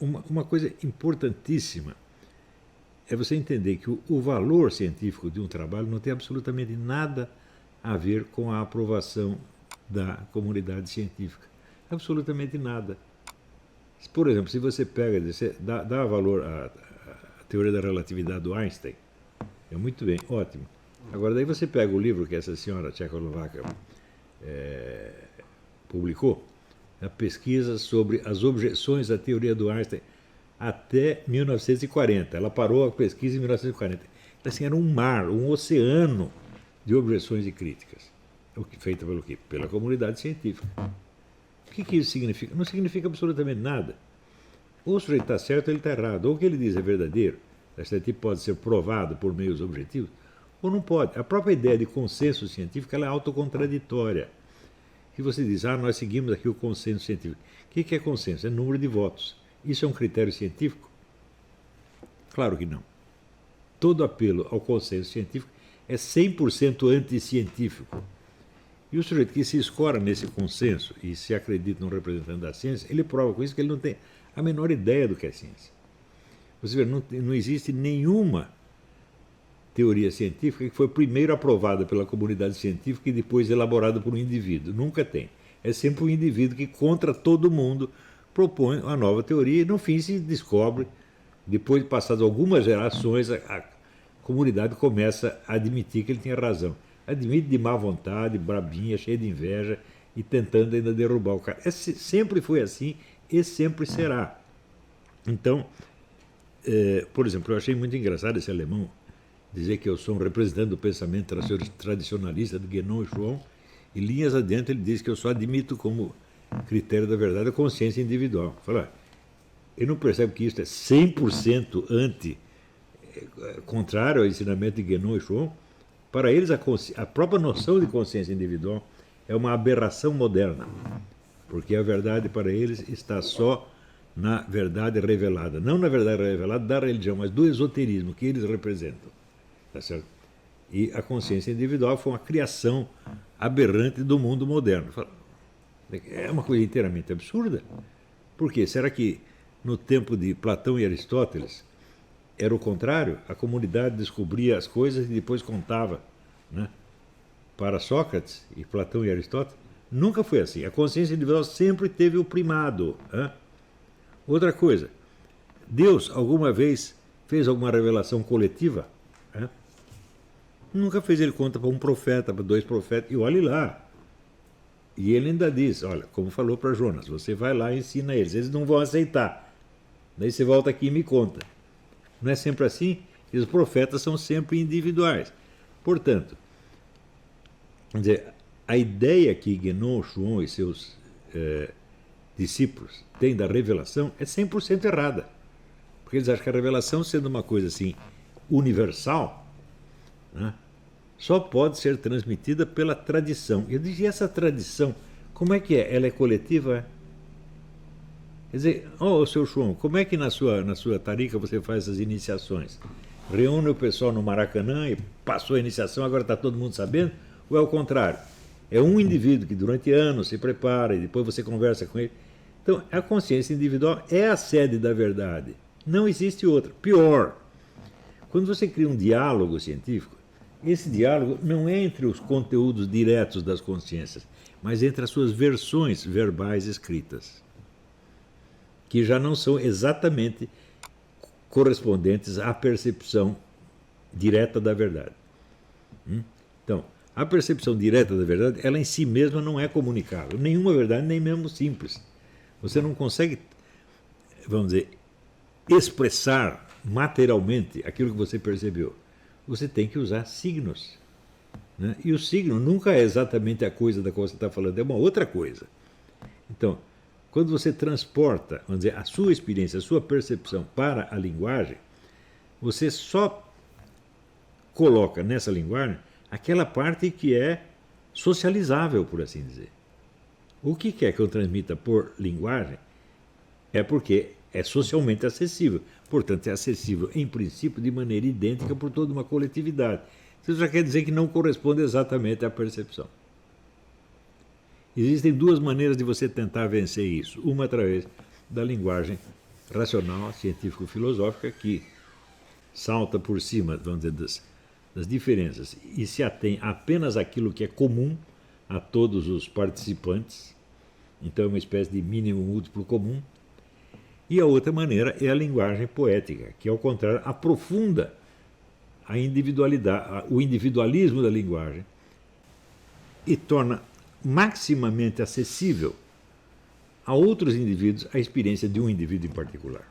Uma coisa importantíssima é você entender que o valor científico de um trabalho não tem absolutamente nada a ver com a aprovação da comunidade científica. Absolutamente nada. Por exemplo, se você pega, você dá valor à teoria da relatividade do Einstein, é muito bem, ótimo. Agora, daí você pega o livro que essa senhora tchecoslovaca publicou, a pesquisa sobre as objeções à teoria do Einstein até 1940. Ela parou a pesquisa em 1940. Então, assim, era um mar, um oceano de objeções e críticas. Feita pelo quê? Pela comunidade científica. O que isso significa? Não significa absolutamente nada. Ou o sujeito está certo ou ele está errado. Ou o que ele diz é verdadeiro. Esse tipo pode ser provado por meios objetivos, ou não pode. A própria ideia de consenso científico ela é autocontraditória. Se você diz, nós seguimos aqui o consenso científico. O que é consenso? É número de votos. Isso é um critério científico? Claro que não. Todo apelo ao consenso científico é 100% anticientífico. E o sujeito que se escora nesse consenso e se acredita no representante da ciência, ele prova com isso que ele não tem a menor ideia do que é ciência. Você vê, não existe nenhuma teoria científica que foi primeiro aprovada pela comunidade científica e depois elaborada por um indivíduo. Nunca tem. É sempre um indivíduo que, contra todo mundo, propõe uma nova teoria e, no fim, se descobre, depois de passadas algumas gerações, a comunidade começa a admitir que ele tinha razão. Admite de má vontade, brabinha, cheia de inveja e tentando ainda derrubar o cara. Sempre foi assim e sempre será. Então, por exemplo, eu achei muito engraçado esse alemão dizer que eu sou um representante do pensamento tradicionalista de Guénon e Schwann, e linhas adiante ele diz que eu só admito como critério da verdade a consciência individual. Fala, ele não percebe que isso é 100% contrário ao ensinamento de Guénon e Schwann. Para eles, a própria noção de consciência individual é uma aberração moderna, porque a verdade para eles está só na verdade revelada. Não na verdade revelada da religião, mas do esoterismo que eles representam. Tá certo? E a consciência individual foi uma criação aberrante do mundo moderno. É uma coisa inteiramente absurda. Por quê? Será que no tempo de Platão e Aristóteles era o contrário? A comunidade descobria as coisas e depois contava, né, para Sócrates e Platão e Aristóteles? Nunca foi assim. A consciência individual sempre teve o primado. Outra coisa, Deus alguma vez fez alguma revelação coletiva? Nunca fez. Ele conta para um profeta, para dois profetas, e olhe lá. E ele ainda diz, olha, como falou para Jonas, você vai lá e ensina eles, eles não vão aceitar. Daí você volta aqui e me conta. Não é sempre assim? E os profetas são sempre individuais. Portanto, quer dizer, a ideia que Guénon, Schwann e seus discípulos têm da revelação é 100% errada. Porque eles acham que a revelação, sendo uma coisa assim universal, né, só pode ser transmitida pela tradição. Eu dizia, essa tradição, como é que é? Ela é coletiva? Quer dizer, seu Schwann, como é que na sua tarica você faz essas iniciações? Reúne o pessoal no Maracanã e passou a iniciação, agora está todo mundo sabendo? Ou é o contrário? É um indivíduo que durante anos se prepara e depois você conversa com ele. Então, a consciência individual é a sede da verdade. Não existe outra. Pior, quando você cria um diálogo científico, esse diálogo não é entre os conteúdos diretos das consciências, mas entre as suas versões verbais escritas, que já não são exatamente correspondentes à percepção direta da verdade. Então, a percepção direta da verdade, ela em si mesma não é comunicável. Nenhuma verdade, nem mesmo simples. Você não consegue, vamos dizer, expressar materialmente aquilo que você percebeu. Você tem que usar signos. Né? E o signo nunca é exatamente a coisa da qual você está falando, é uma outra coisa. Então, quando você transporta, vamos dizer, a sua experiência, a sua percepção para a linguagem, você só coloca nessa linguagem aquela parte que é socializável, por assim dizer. O que quer que eu transmita por linguagem é porque é socialmente acessível. Portanto, é acessível, em princípio, de maneira idêntica por toda uma coletividade. Isso já quer dizer que não corresponde exatamente à percepção. Existem duas maneiras de você tentar vencer isso. Uma através da linguagem racional, científico-filosófica, que salta por cima, vamos dizer, das diferenças e se atém apenas àquilo que é comum a todos os participantes. Então é uma espécie de mínimo múltiplo comum. E a outra maneira é a linguagem poética, que ao contrário aprofunda a individualidade, o individualismo da linguagem e torna maximamente acessível a outros indivíduos a experiência de um indivíduo em particular.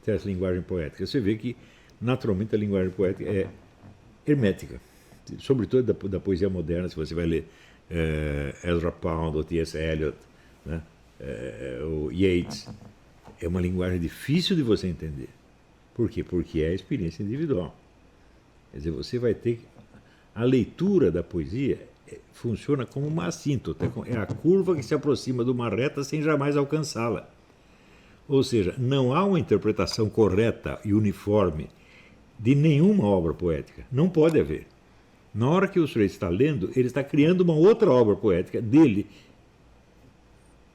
Essa linguagem poética. Você vê que, naturalmente, a linguagem poética é hermética, sobretudo da poesia moderna. Se você vai ler Ezra Pound ou T.S. Eliot, né, ou Yeats, é uma linguagem difícil de você entender. Por quê? Porque é a experiência individual. Quer dizer, você vai ter... A leitura da poesia funciona como uma assíntota, é a curva que se aproxima de uma reta sem jamais alcançá-la. Ou seja, não há uma interpretação correta e uniforme de nenhuma obra poética. Não pode haver. Na hora que o sujeito está lendo, ele está criando uma outra obra poética dele,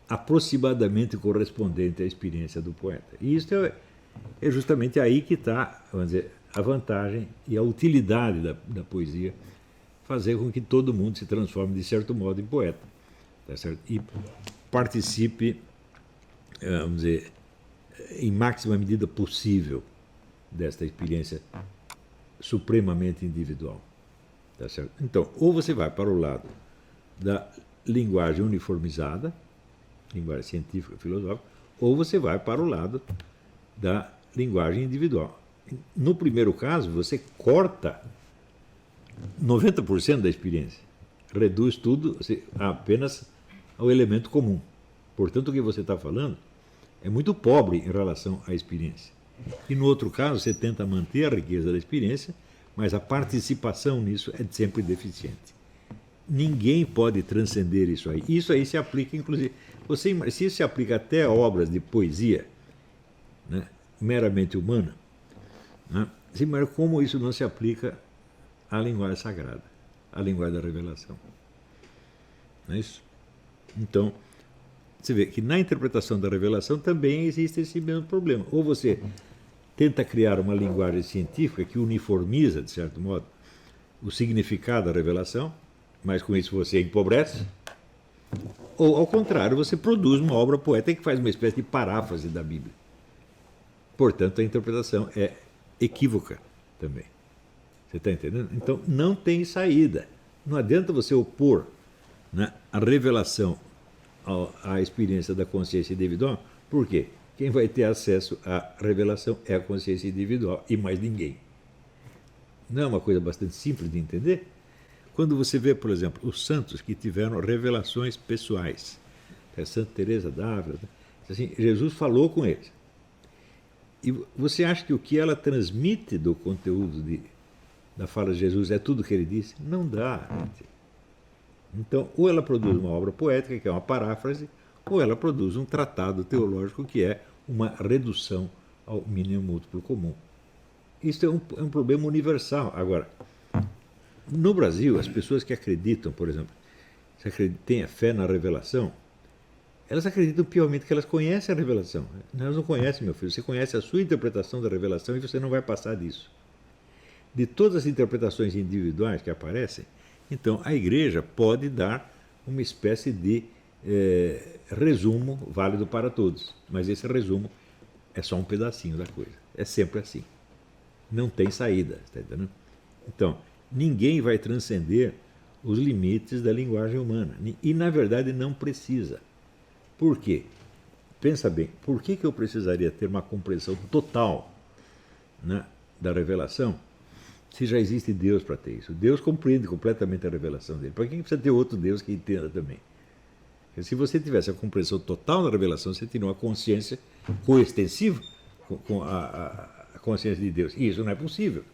aproximadamente correspondente à experiência do poeta. E isso é justamente aí que está, vamos dizer, a vantagem e a utilidade da poesia, fazer com que todo mundo se transforme, de certo modo, em poeta. Tá certo? E participe, vamos dizer, em máxima medida possível desta experiência supremamente individual. Tá certo? Então, ou você vai para o lado da linguagem uniformizada, linguagem científica, filosófica, ou você vai para o lado da linguagem individual. No primeiro caso, você corta 90% da experiência, reduz tudo apenas ao elemento comum. Portanto, o que você está falando é muito pobre em relação à experiência. E no outro caso, você tenta manter a riqueza da experiência, mas a participação nisso é sempre deficiente. Ninguém pode transcender isso aí. Isso aí se aplica, inclusive, se isso se aplica até a obras de poesia, né, meramente humana, né, mas como isso não se aplica à linguagem sagrada, à linguagem da revelação. Não é isso? Então, você vê que na interpretação da revelação também existe esse mesmo problema. Ou você tenta criar uma linguagem científica que uniformiza, de certo modo, o significado da revelação, mas com isso você empobrece, ou, ao contrário, você produz uma obra poética que faz uma espécie de paráfrase da Bíblia. Portanto, a interpretação é equívoca também. Você está entendendo? Então, não tem saída. Não adianta você opor, né, a revelação à experiência da consciência individual. Por quê? Quem vai ter acesso à revelação é a consciência individual e mais ninguém. Não é uma coisa bastante simples de entender? Quando você vê, por exemplo, os santos que tiveram revelações pessoais, Santa Teresa d'Ávila, assim, Jesus falou com eles. E você acha que o que ela transmite do conteúdo da fala de Jesus é tudo o que ele disse? Não dá. Então, ou ela produz uma obra poética, que é uma paráfrase, ou ela produz um tratado teológico, que é uma redução ao mínimo múltiplo comum. Isso é um problema universal. Agora, no Brasil, as pessoas que acreditam, por exemplo, têm a fé na revelação, elas acreditam piormente que elas conhecem a revelação. Elas não conhecem, meu filho. Você conhece a sua interpretação da revelação e você não vai passar disso. De todas as interpretações individuais que aparecem, então a igreja pode dar uma espécie de resumo válido para todos. Mas esse resumo é só um pedacinho da coisa. É sempre assim. Não tem saída. Está entendendo? Então, ninguém vai transcender os limites da linguagem humana. E, na verdade, não precisa. Por quê? Pensa bem, por que eu precisaria ter uma compreensão total, né, da revelação, se já existe Deus para ter isso? Deus compreende completamente a revelação dele. Para que precisa ter outro Deus que entenda também? Porque se você tivesse a compreensão total da revelação, você teria uma consciência coextensiva com a consciência de Deus. E isso não é possível.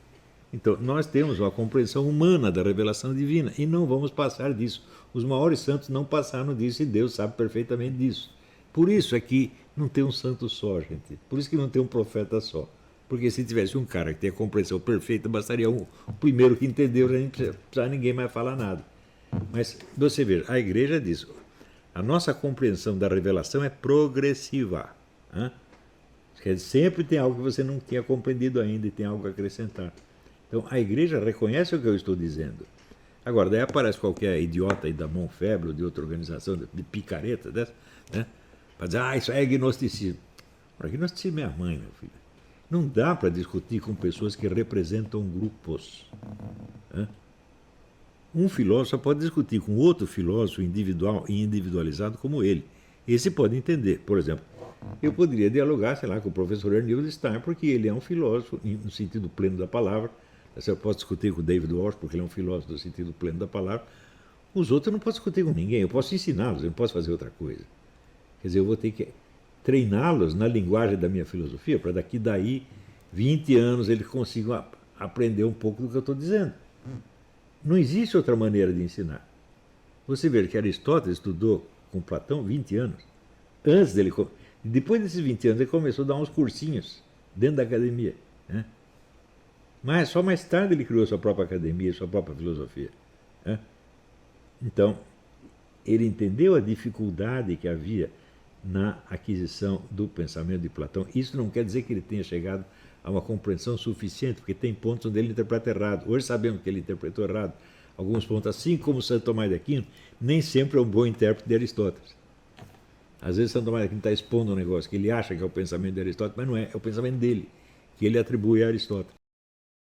Então, nós temos uma compreensão humana da revelação divina e não vamos passar disso. Os maiores santos não passaram disso e Deus sabe perfeitamente disso. Por isso é que não tem um santo só, gente. Por isso que não tem um profeta só. Porque se tivesse um cara que tem a compreensão perfeita, bastaria o primeiro que entendeu, a gente não precisava ninguém mais falar nada. Mas você veja, a igreja diz, a nossa compreensão da revelação é progressiva. Quer dizer, sempre tem algo que você não tinha compreendido ainda e tem algo a acrescentar. Então a igreja reconhece o que eu estou dizendo. Agora, daí aparece qualquer idiota aí da Monfebre ou de outra organização, de picareta dessa, né? Para dizer, isso é agnosticismo. Ora, agnosticismo é a mãe, meu filho. Não dá para discutir com pessoas que representam grupos. Né? Um filósofo só pode discutir com outro filósofo individual e individualizado como ele. Esse pode entender. Por exemplo, eu poderia dialogar, sei lá, com o professor Ernildo Stein, porque ele é um filósofo no sentido pleno da palavra. Eu posso discutir com o David Walsh, porque ele é um filósofo no sentido pleno da palavra. Os outros eu não posso discutir com ninguém, eu posso ensiná-los, eu não posso fazer outra coisa. Quer dizer, eu vou ter que treiná-los na linguagem da minha filosofia, para daí 20 anos eles consigam aprender um pouco do que eu estou dizendo. Não existe outra maneira de ensinar. Você vê que Aristóteles estudou com Platão 20 anos. Antes dele. Depois desses 20 anos, ele começou a dar uns cursinhos dentro da academia. Né? Mas só mais tarde ele criou sua própria academia, sua própria filosofia. Né? Então, ele entendeu a dificuldade que havia na aquisição do pensamento de Platão. Isso não quer dizer que ele tenha chegado a uma compreensão suficiente, porque tem pontos onde ele interpreta errado. Hoje sabemos que ele interpretou errado alguns pontos, assim como Santo Tomás de Aquino nem sempre é um bom intérprete de Aristóteles. Às vezes Santo Tomás de Aquino está expondo um negócio que ele acha que é o pensamento de Aristóteles, mas não é, é o pensamento dele, que ele atribui a Aristóteles.